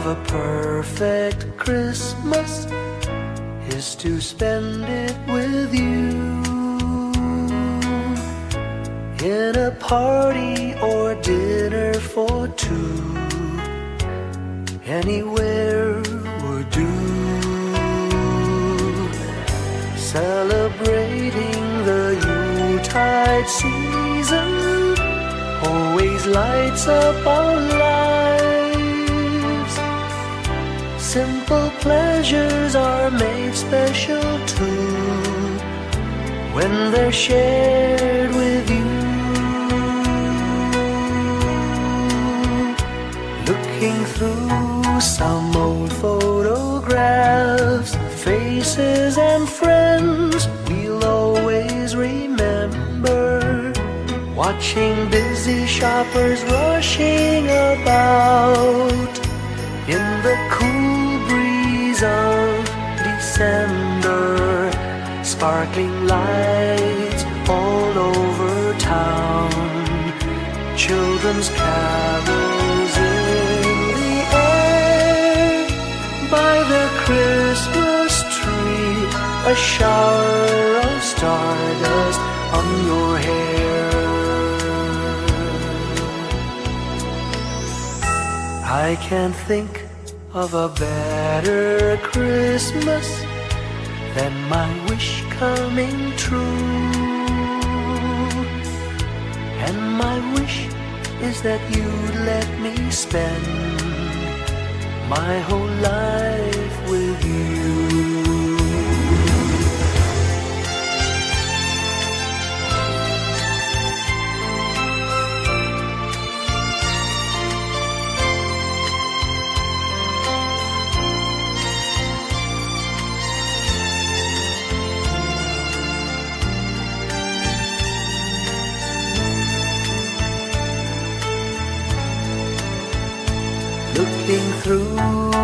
of a perfect Christmas is to spend it with you, in a party or dinner for two. Anywhere would do. Celebrating the Yuletide season always lights up our lives. Simple pleasures are made special too when they're shared with you. Looking through some old photographs, faces and friends we'll always remember. Watching busy shoppers rushing about in the cool breeze of December. Sparkling lights all over town, children's carols in the air. By the Christmas tree, a shower of stardust on your hair. I can't think of a better Christmas than my wish coming true. And my wish is that you'd let me spend my whole life with you. Looking through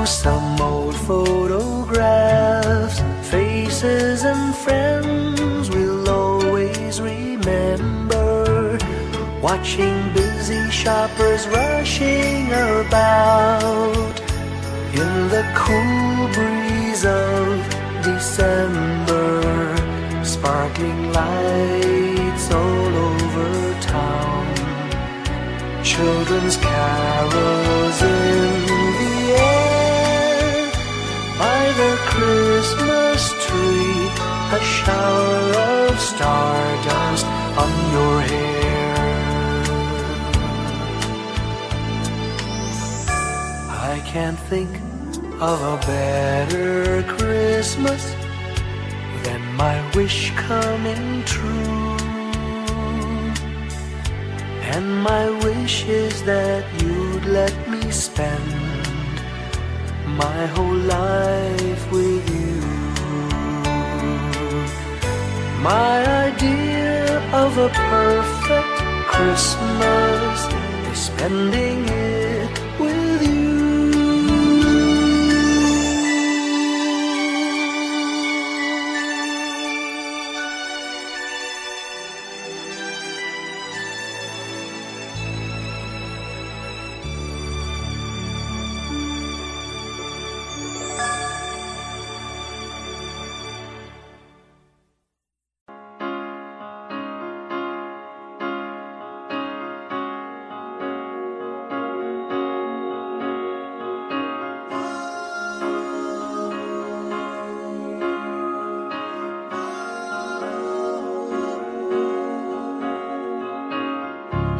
some old photographs, faces and friends we'll always remember. Watching busy shoppers rushing about in the cool breeze of December. Sparkling lights all over town, children's carols in the air. By the Christmas tree, a shower of stardust on your hair. I can't think of a better Christmas than my wish coming true. And my wish is that you'd let me spend my whole life with you. My idea of a perfect Christmas is spending it with you.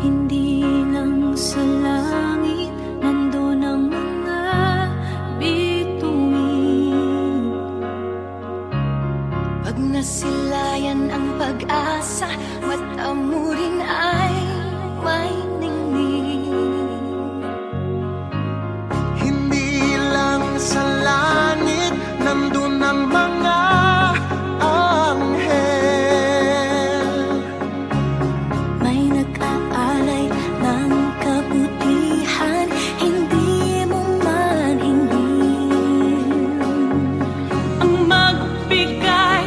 Hindi lang sa langit nandun ang mga bituin. Pag nasilayan ang pag-asa, mata mo rin ay may ningning. Hindi lang sa langit nandun ang mga anghel. May nag-aalay ng kabutihan, hindi mo man hingin. Ang magbigay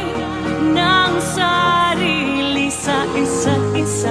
ng sarili sa isa't isa.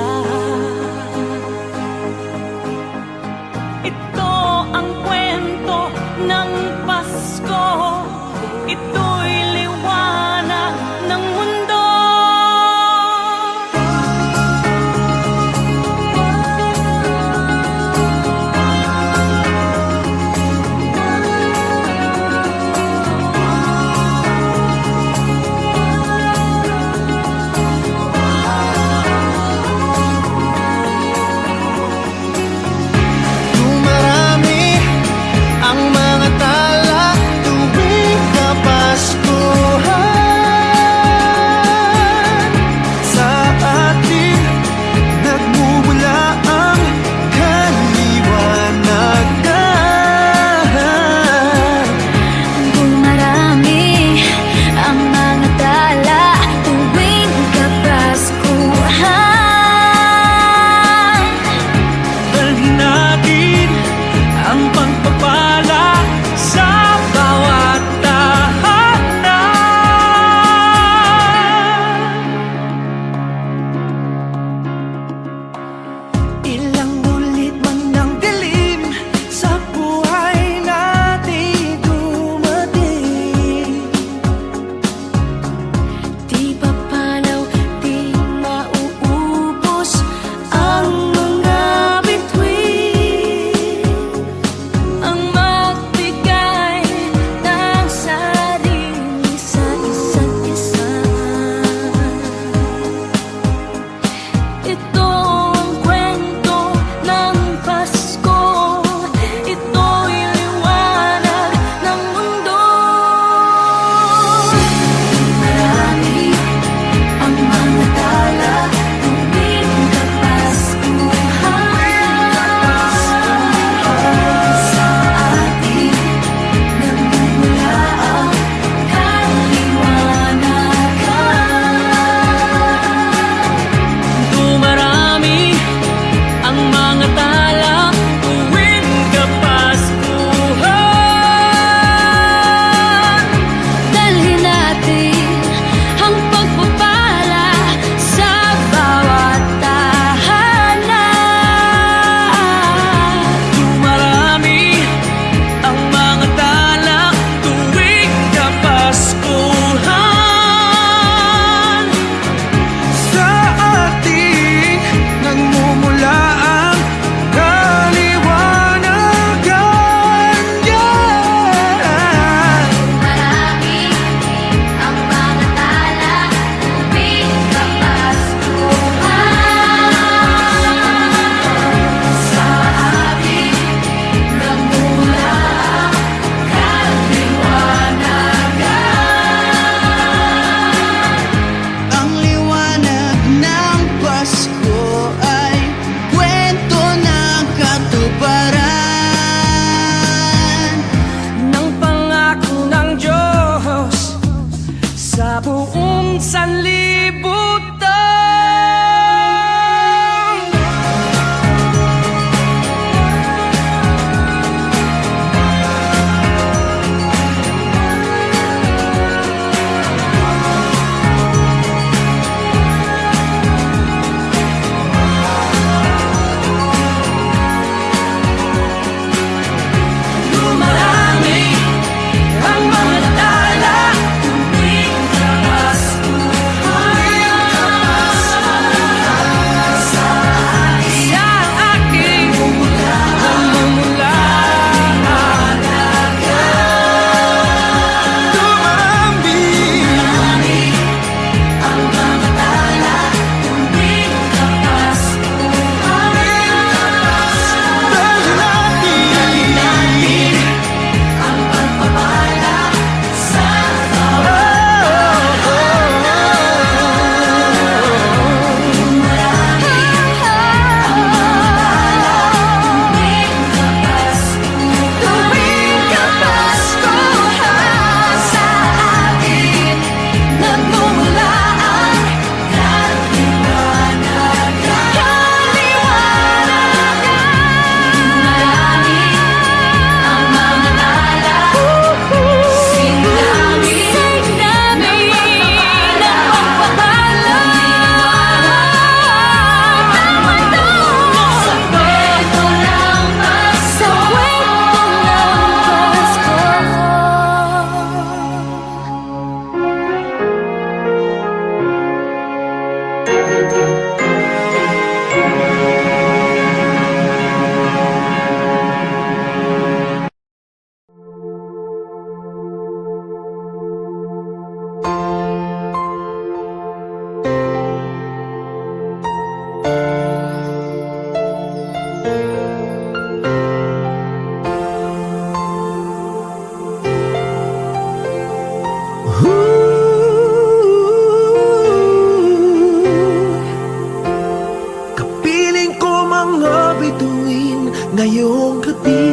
Ngayong gabi,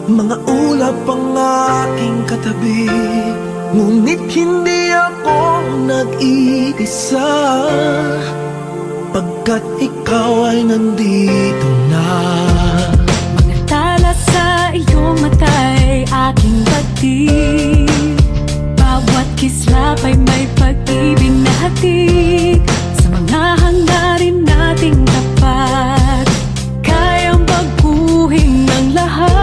mga ulap ang aking katabi, ngunit hindi ako nag-iisa, pagkat ikaw ay nandito na. Mga tala sa iyong mata'y aking batid, bawat kislap ay may pag-ibig na hatid. Sa mga hangarin nating tapat, kayang baguhin ng lahat.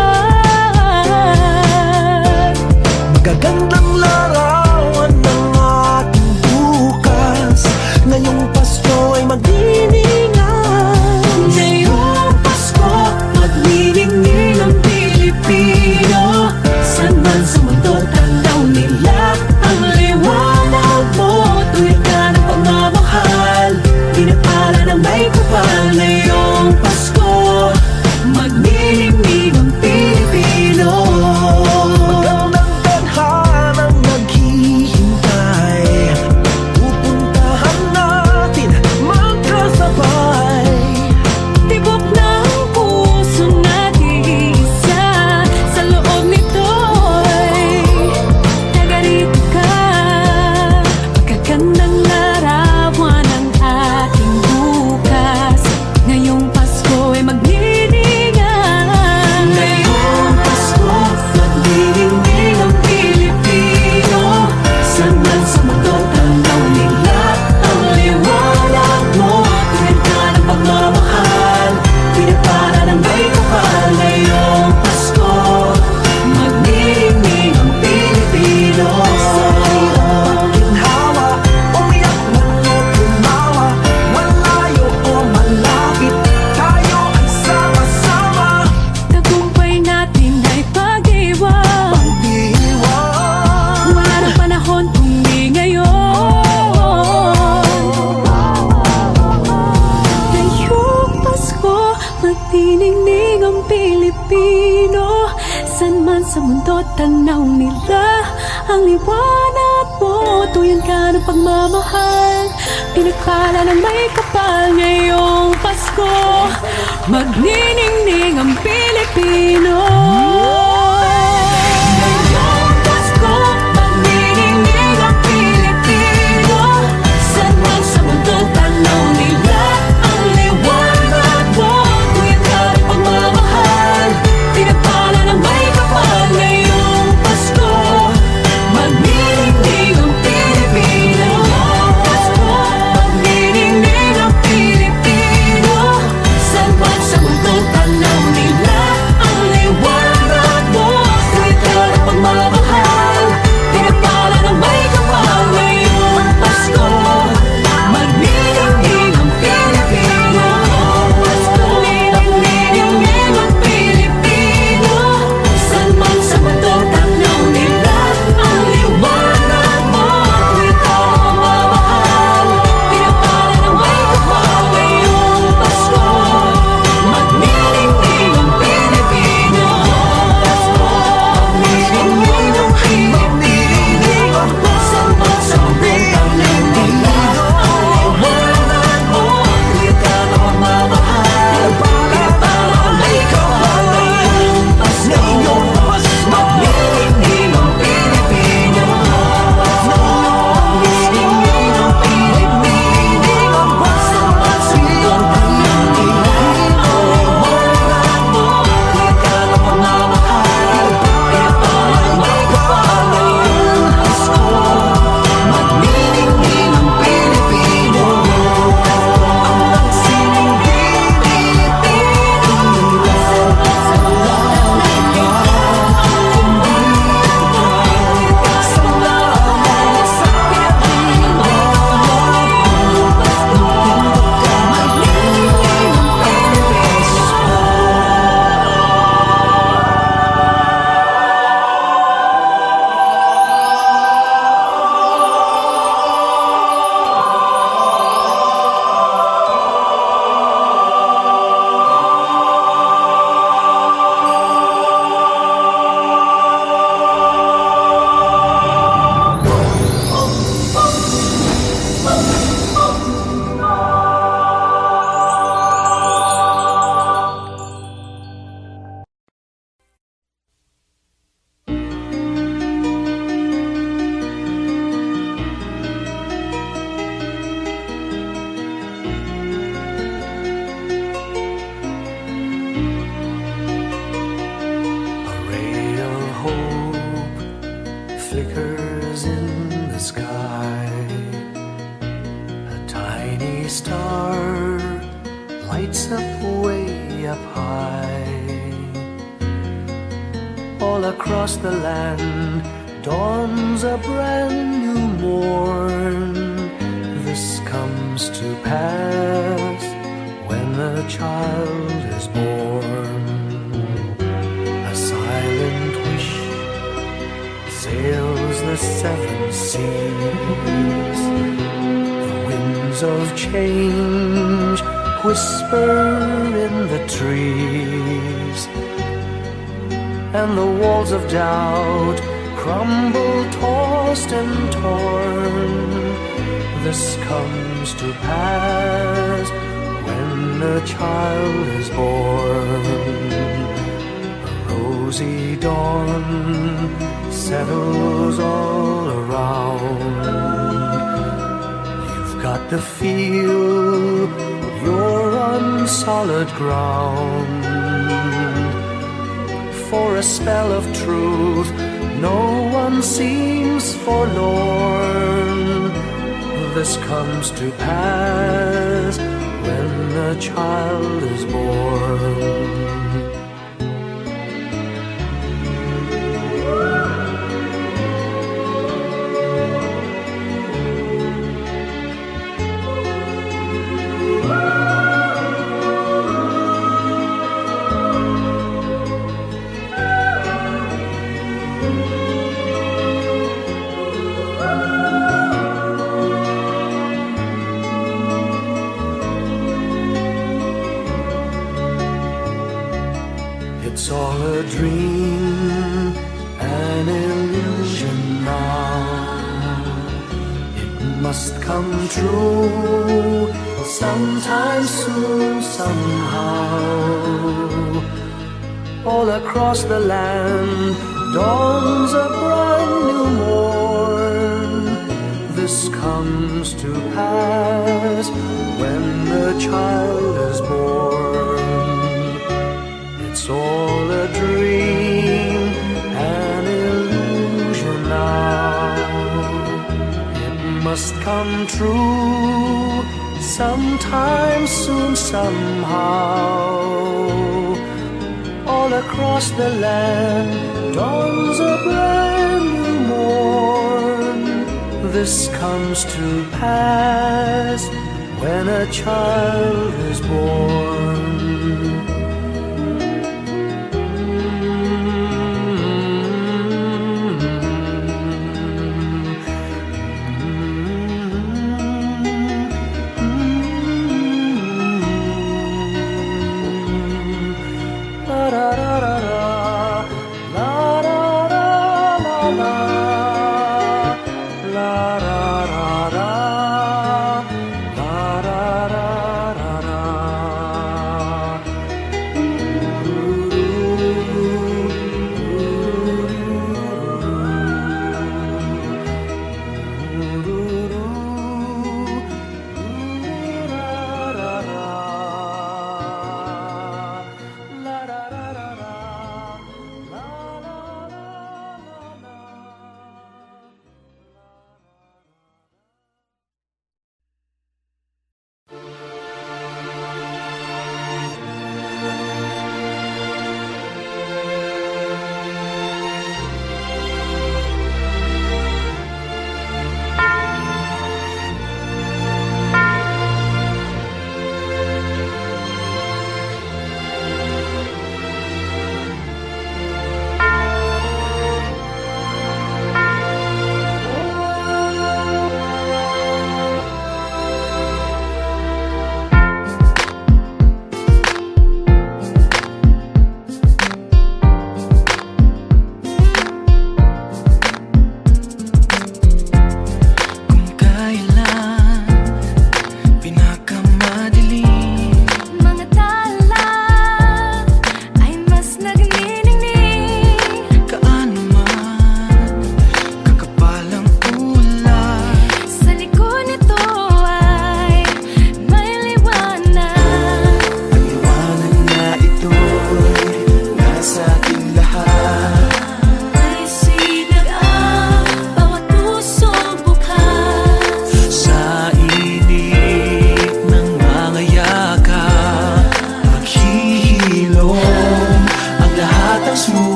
Magagandang larawan ng ating bukas, ngayong Pasko ay magdiningan. Ngayong Pasko, magniningning ang Pilipino. San man sa mundo, tanaw nila ang liwanag mo. Tuwid ka ng pagmamahal, pinapala ng may kapal. Ngayong Pasko, magniningning ang Pilipino. Magandang tadhanang naghihintay, pupuntahan natin magkasabay. Tibok ng puso natin isa, sa loob nito'y tagarito ka. Magagandang larawan ang ating bukas, ngayong Pasko ay magniningan. Ngayong Pasko, magniningning ang Pilipino. San man sa mundo, tanaw nila ang liwanag mo. Tuwid ka ng pagmamahal, pinapala ng may kapal. Ngayong Pasko, magniningning ang Pilipino. Ginhawa, umiyak man o tumawa, malayo o malapit, tayo ay sama-sama. Tagumpay natin ay pag-iwan, Pag-iwan, wala ng panahon kung di ngayon. Ngayong Pasko, magniningning ang Pilipino. San man sa mundo, tanaw nila ang liwanag mo. Tuyan ka ng pagmamahal, pinakala ng may kapal. Ngayong Pasko, magniningning ang Pilipino. Ngayong Pasko, magniningning ang Pilipino. San man sa mundo, tanaw nila ang liwanag mo. Tuyan ka ng pagmamahal, pinapala ng may kapal. Ngayong Pasko, magniningning ang Pilipino. Pasko, magniningning ang Pilipino. San man sa mundo, tanaw nila ang liwanag tiny star lights up way up high. All across the land dawns a brand new morn. This comes to pass when a child is born. A silent wish sails the seven seas. The winds of change whisper in the trees, and the walls of doubt crumble, tossed and torn. This comes to pass when a child is born. A rosy dawn settles all around. You've got to feel you're on solid ground. For a spell of truth, no one seems forlorn. This comes to pass when a child is born. It's all a dream, an illusion now. It must come true sometime soon, somehow. All across the land dawns a brand new morn. This comes to pass when the child is born. It's all a dream, an illusion now. It must come true sometime soon, somehow. All across the land dawns a brand new morn. This comes to pass when a child is born.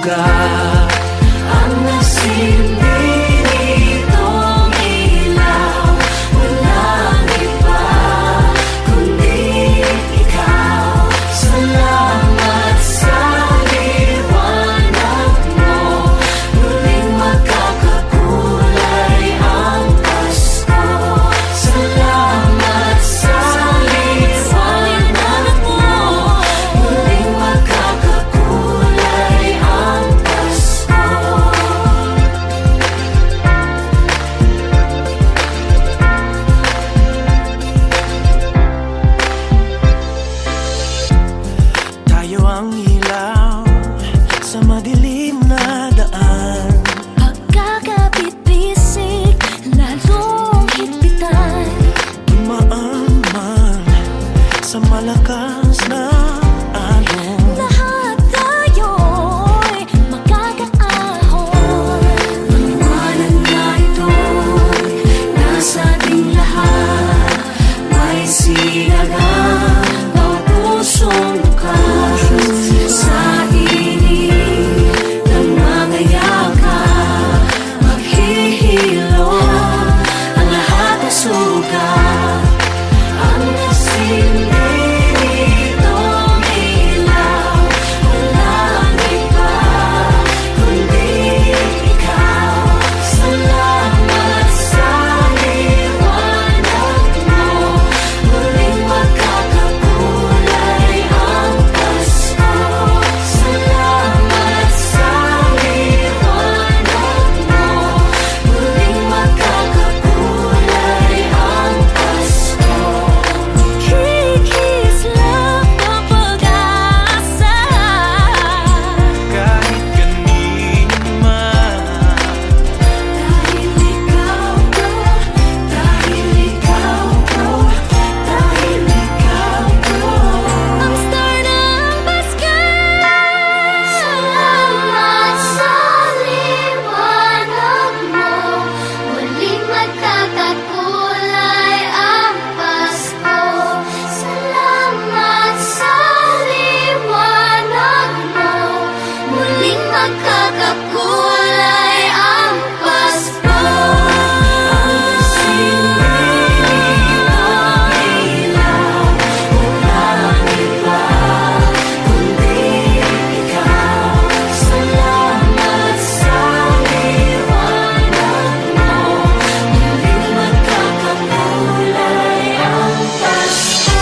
sugat. Ang nasilbi nitong ilaw, walang iba kundi ikaw. Salamat sa liwanag mo, muling magkakakulay ang Pasko. Salamat sa liwanag mo, muling magkakakulay ang Pasko. Tayo ang ilaw sa madilim na daan. Pagkakabit-bisik, lalong higpitan. Dumaan man sa malakas na alon. Lahat tayo'y magkakaahon. Liwanag na ito'y nasa ating lahat. May sinagang bawat pusong bukas. Sa init ng mga yakap, maghihilom ang lahat ng sugat. Ang nasilbi nitong ilaw, walang iba kundi ikaw. Salamat sa liwanag mo, muling magkakakulay ang Pasko. Salamat sa liwanag mo, muling magkakakulay ang Pasko. Kikis lang ang pag-asa. Kahit kanino man, Dahil ikaw ko, dahil ikaw ko, dahil ikaw ko, ang star ng Pasko. Salamat sa liwanag mo, muling magkakakulay ang Pasko. Salamat sa liwanag mo, muling magkakakulay ang Pasko.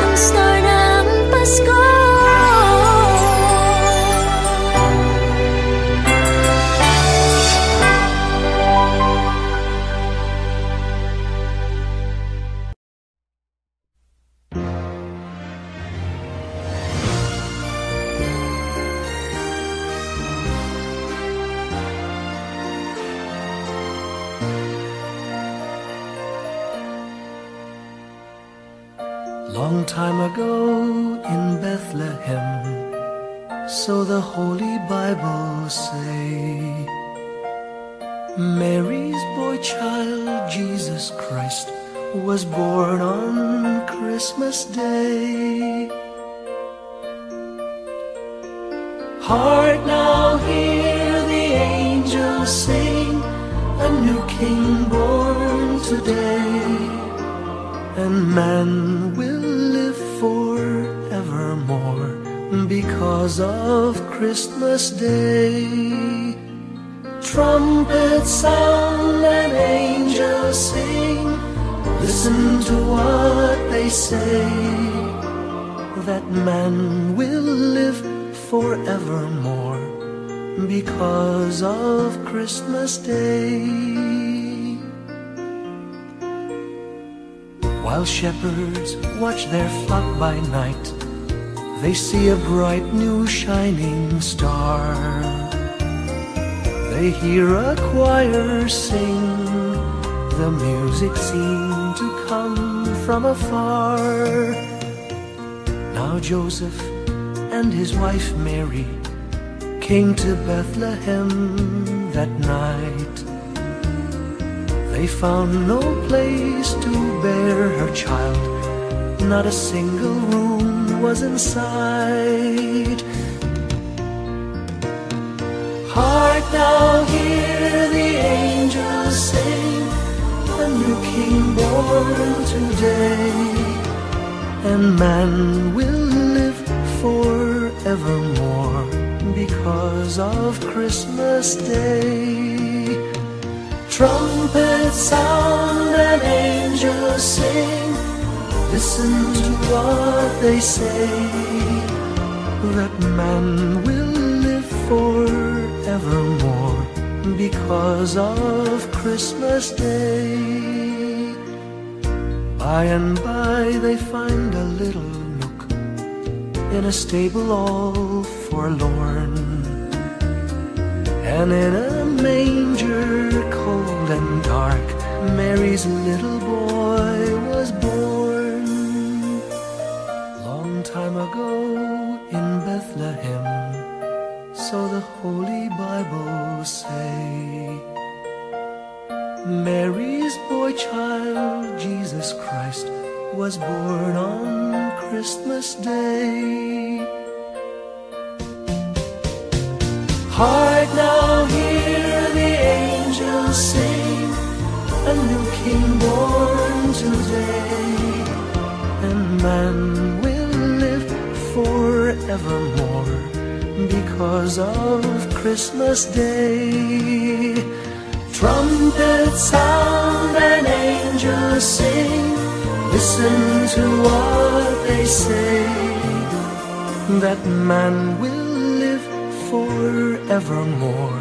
Ang star ng Pasko. Long time ago in Bethlehem, so the Holy Bible say, Mary's boy child, Jesus Christ, was born on Christmas Day. Heart, now hear the angels sing, a new king born today, and man will live forevermore because of Christmas Day. Trumpets sound and angels sing, listen to what they say. that man will live forevermore because of Christmas Day. While shepherds watch their flock by night, they see a bright new shining star. They hear a choir sing, the music seemed to come from afar. Now Joseph and his wife Mary came to Bethlehem that night. They found no place to bear her child, not a single room was in sight. Hark now, hear the angels sing, a new king born today, and man will live forevermore because of Christmas Day. Trumpets sound and angels sing, listen to what they say, that man will live forevermore because of Christmas Day. By and by they find a little nook in a stable all forlorn, and in a manger cold and dark, Mary's little boy was born. Long time ago in Bethlehem, so the Holy Bible say, Mary's boy child, Jesus Christ, was born on Christmas Day. Hark now, hear the angels sing, a new king born today, and man will live forevermore because of Christmas Day. Trumpets sound and angels sing, listen to what they say, that man will live forevermore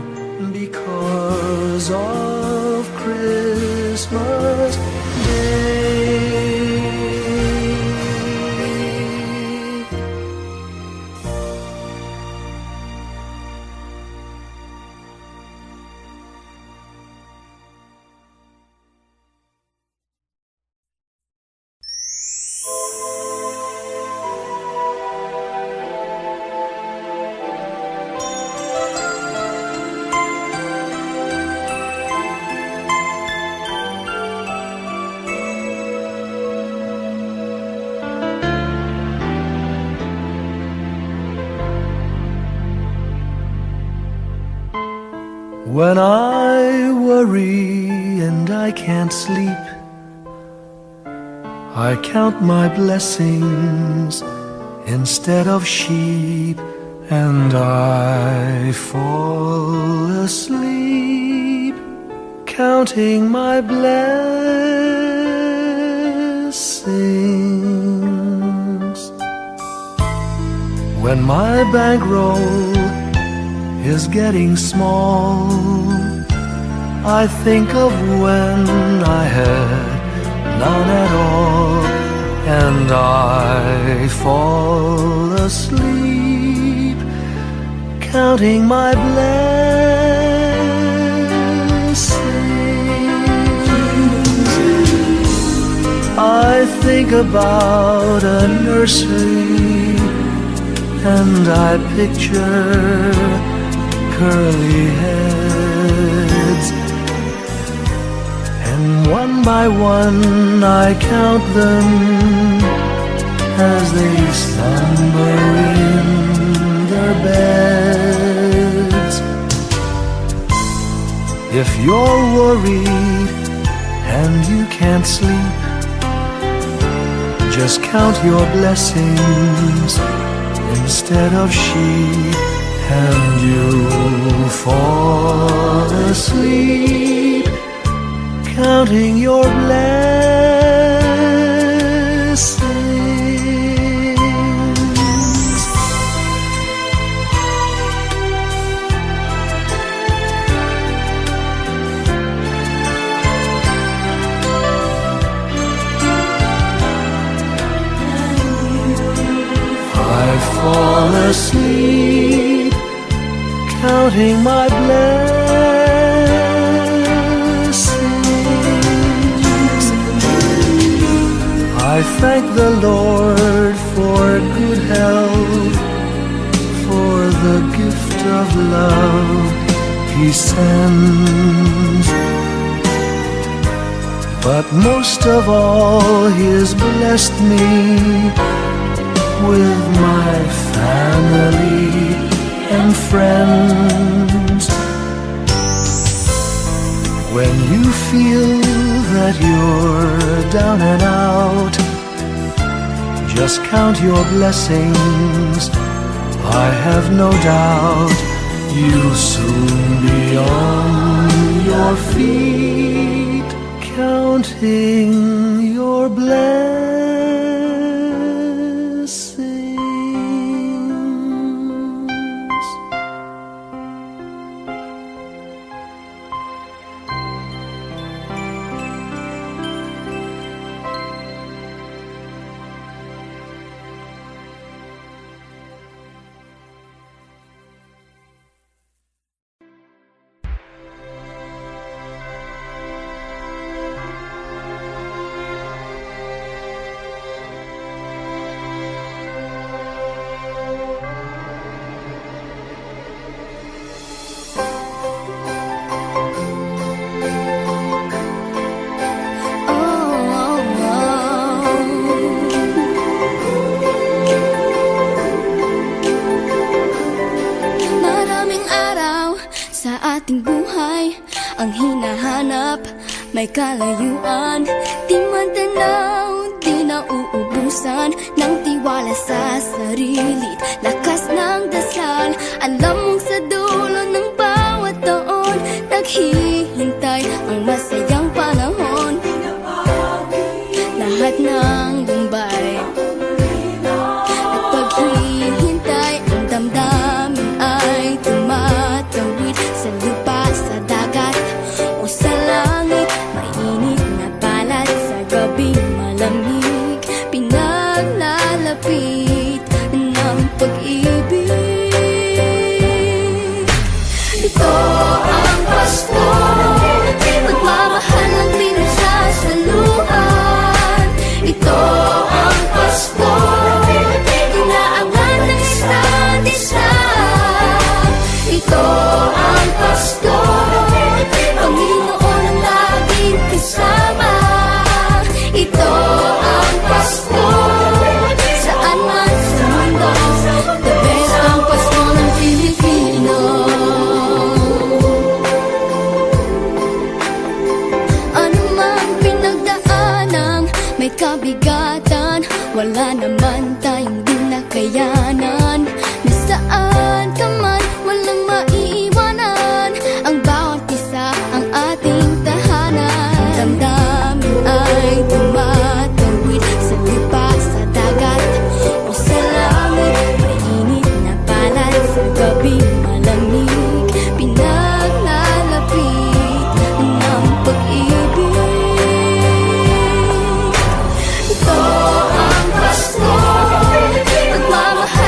because of Christmas Day. When I worry and I can't sleep, I count my blessings instead of sheep, and I fall asleep counting my blessings. When my bankroll is getting small, I think of when I had none at all, and I fall asleep counting my blessings. I think about a nursery, and I picture curly heads, and one by one I count them as they slumber in their beds. If you're worried and you can't sleep, just count your blessings instead of sheep, and you'll fall asleep counting your blessings. asleep, counting my blessings. I thank the Lord for good health, for the gift of love He sends. But most of all, He has blessed me with my family and friends. When you feel that you're down and out, just count your blessings. I have no doubt you'll soon be on your feet, counting your blessings. May kalayuan, di matanaw, di nauubusan ng tiwala sa sarili't lakas ng dasal. Alam mong sa dulo ng bawat taon, naghihintay ang masayang panahon. Lahat ng lumbay at paghihintay, ang damdamin ay tumatawid sa lupa, sa dagat o sa langit. Mainit na palad sa gabing malamig, pinaglalapit ng pag-ibig. Ito ang Pasko, pagmamahal ng pinagsasaluhan. Ito ang Pasko, inaabangan ng isa't isa. Ito ang Pasko, Panginoon ang laging kasama. Ito ang Pasko, saan man sa mundo, the best ang Pasko ng Pilipino. Ano mang pinagdaanang may kabigatan, wala naman tayong di nakayanan. Nasaan ka man, walang maiiwanan, ang bawat isa ang ating tahanan. Damdamin ay tumatawid sa lupa, sa dagat o sa langit. Mainit na palad sa gabing malamig, pinaglalapit ng pag-ibig. Ito ang Pasko, pagmamahal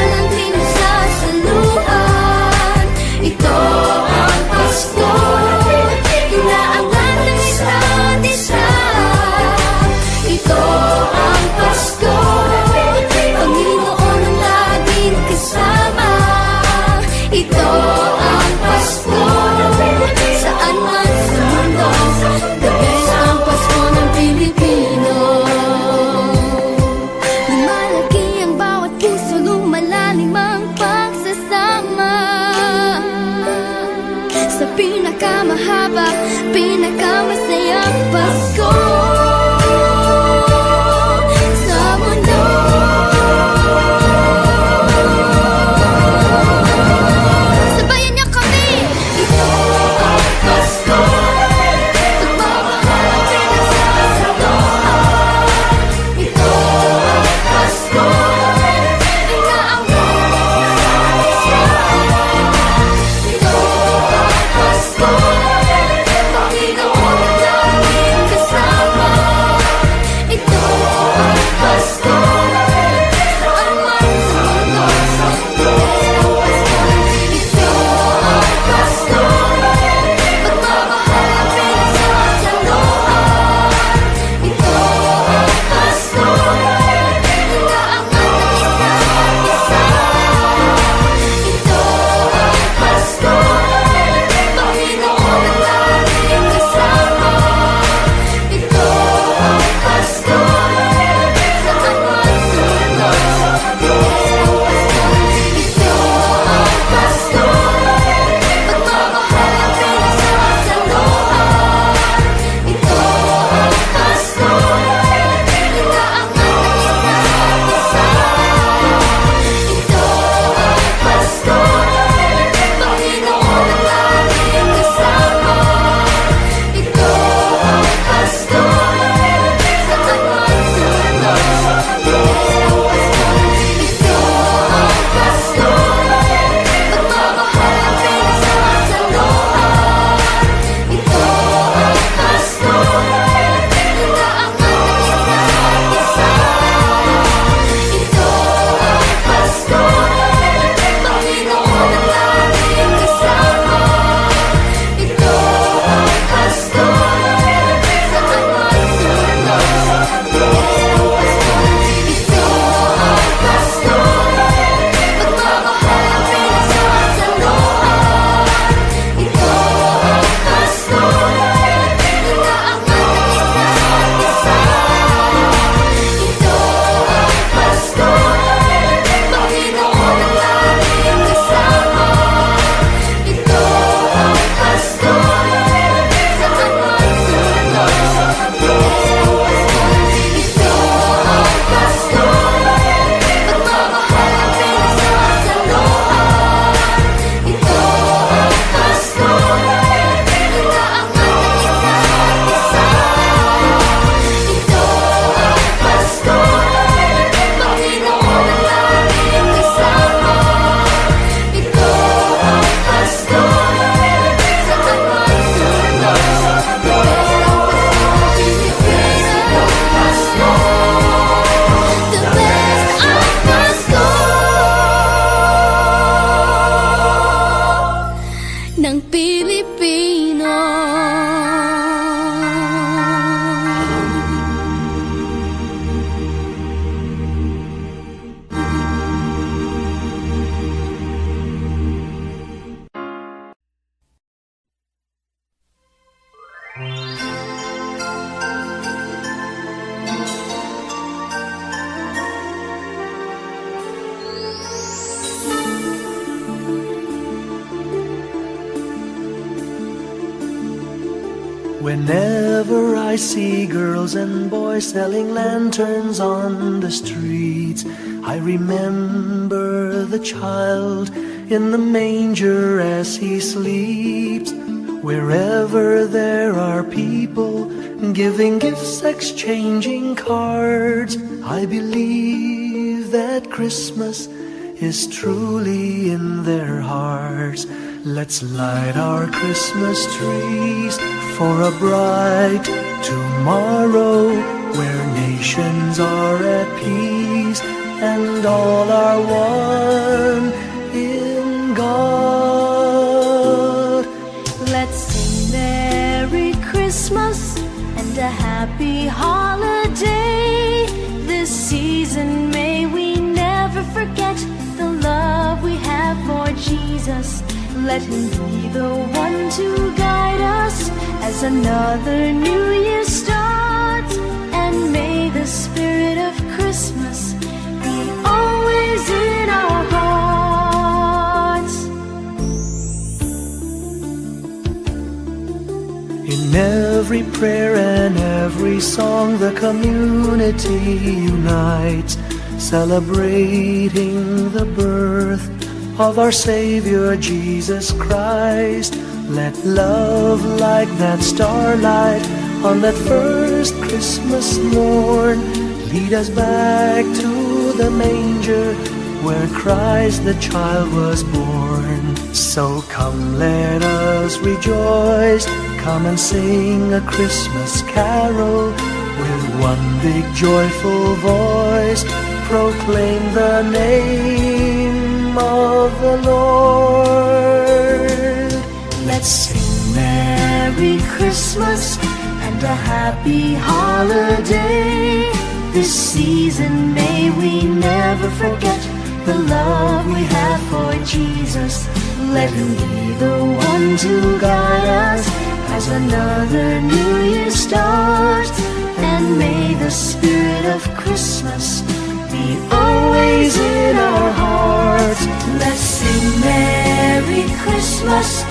Whenever I see girls and boys selling lanterns on the streets, I remember the child in the manger as he sleeps. Wherever there are people giving gifts, exchanging cards, I believe that Christmas is truly in their hearts. Let's light our Christmas trees for a bright tomorrow, where nations are at peace and all are one in God. Let's sing Merry Christmas and a happy holiday. This season may we never forget the love we have for Jesus. Let him be the one to guide us as another new year starts. And may the spirit of Christmas be always in our hearts. In every prayer and every song, the community unites, celebrating the birth of our Savior Jesus Christ. Let love like that starlight on that first Christmas morn lead us back to the manger where Christ the child was born. So come, let us rejoice, come and sing a Christmas carol with one big joyful voice, proclaim the name of the Lord. Let's sing Merry Christmas and a happy holiday. This season may we never forget the love we have for Jesus. Let him be the one to guide us as another new year starts. And may the spirit of Christmas be always in our hearts. Let's sing Merry Christmas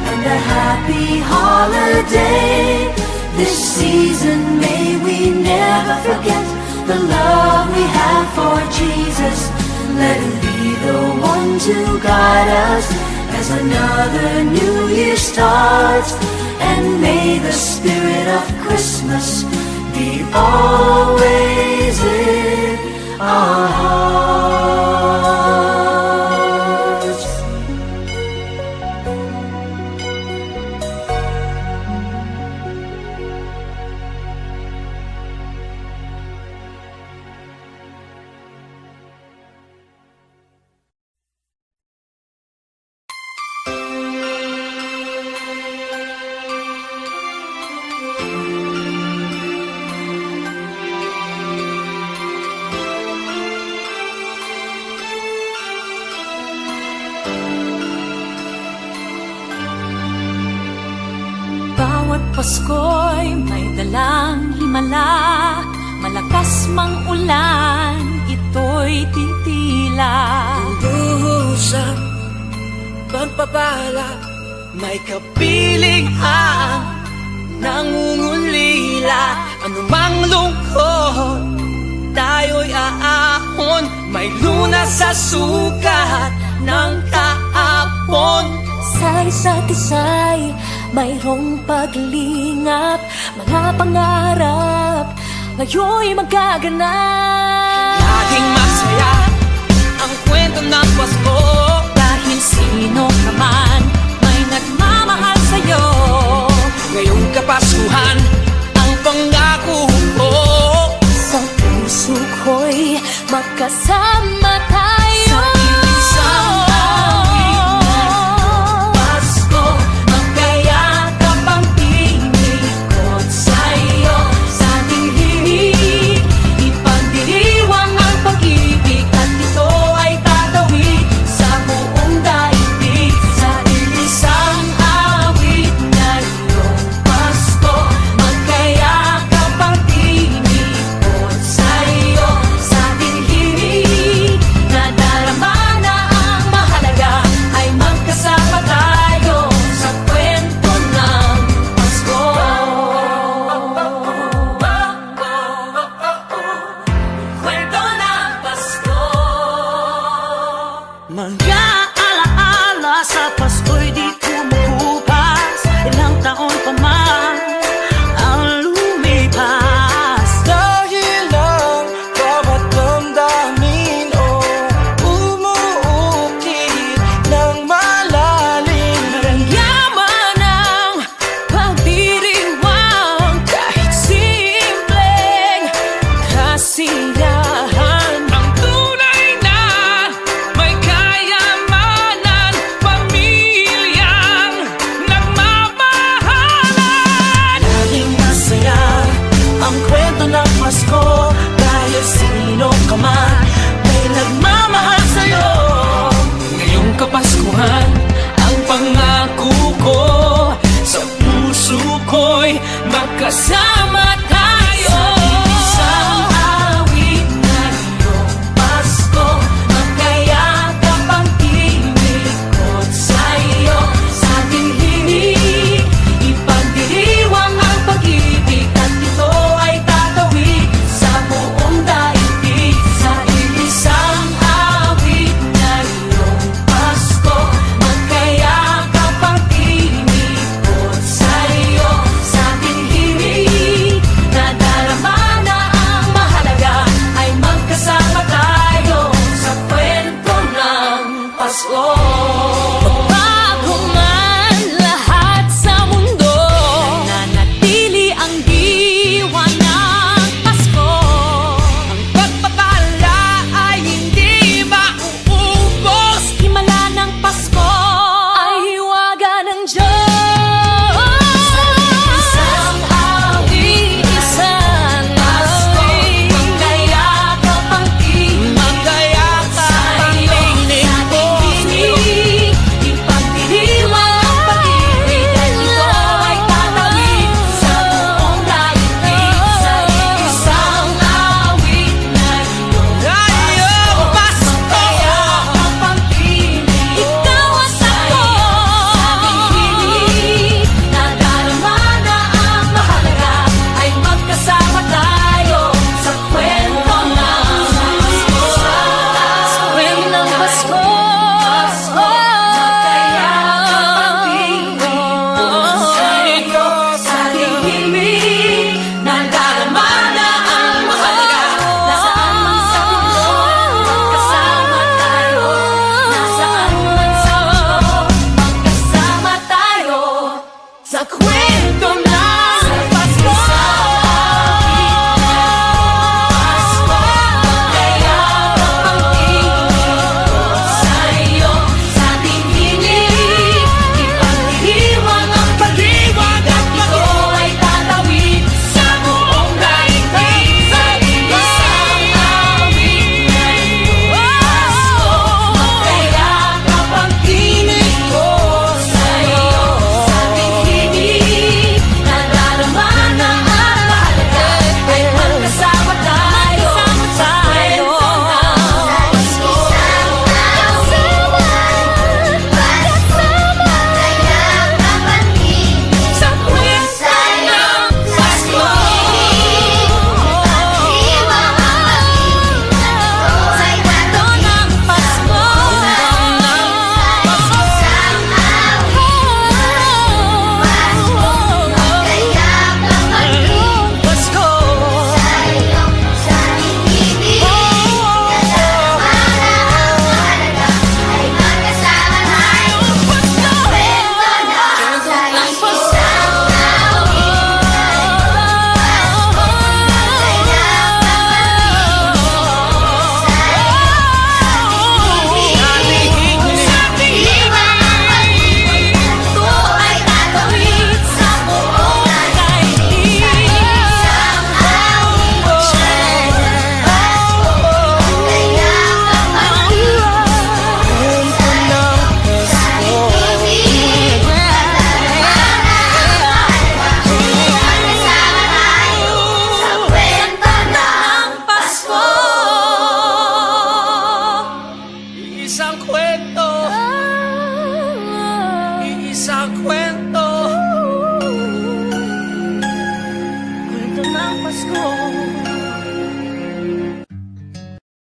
and a happy holiday. This season may we never forget the love we have for Jesus. Let him be the one to guide us as another new year starts. And may the spirit of Christmas be always in our hearts. Pasko'y may dalang himala, malakas mang ulan, ito'y titila. Duhusap, pagpapala, may kapiling ang nangungulila. Anumang lungkot, tayo'y aahon, may lunas sa sukat ng kahapon. Sa isa't isa'y mayroong paglingap, mga pangarap ngayon'y magaganap. Laging masaya ang kwento ng Pasko, Dahil sino ka man may nagmamahal sa'yo. ngayong Kapaskuhan ang pangako ko. Sa puso ko'y magkasama